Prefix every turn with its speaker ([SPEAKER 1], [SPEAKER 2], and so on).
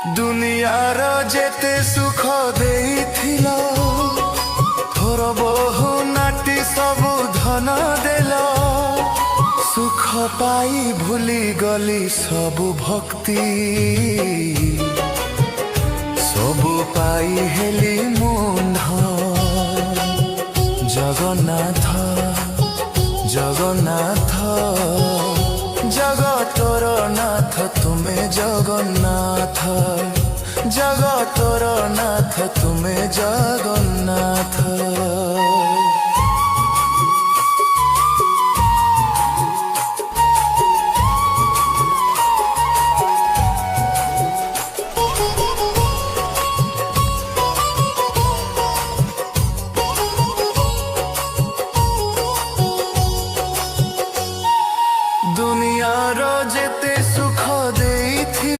[SPEAKER 1] दुनियार जेते सुख देइथिल थोर बहु नाटी सबु धन देल सुख पाई भूली गली सबु भक्ति सबु पाई हेली मुंढ जगन्नाथ जगन्नाथ जगतर नाथ तुम्हें जगन्नाथ जगतर नाथ तुम्हें जगन्नाथ।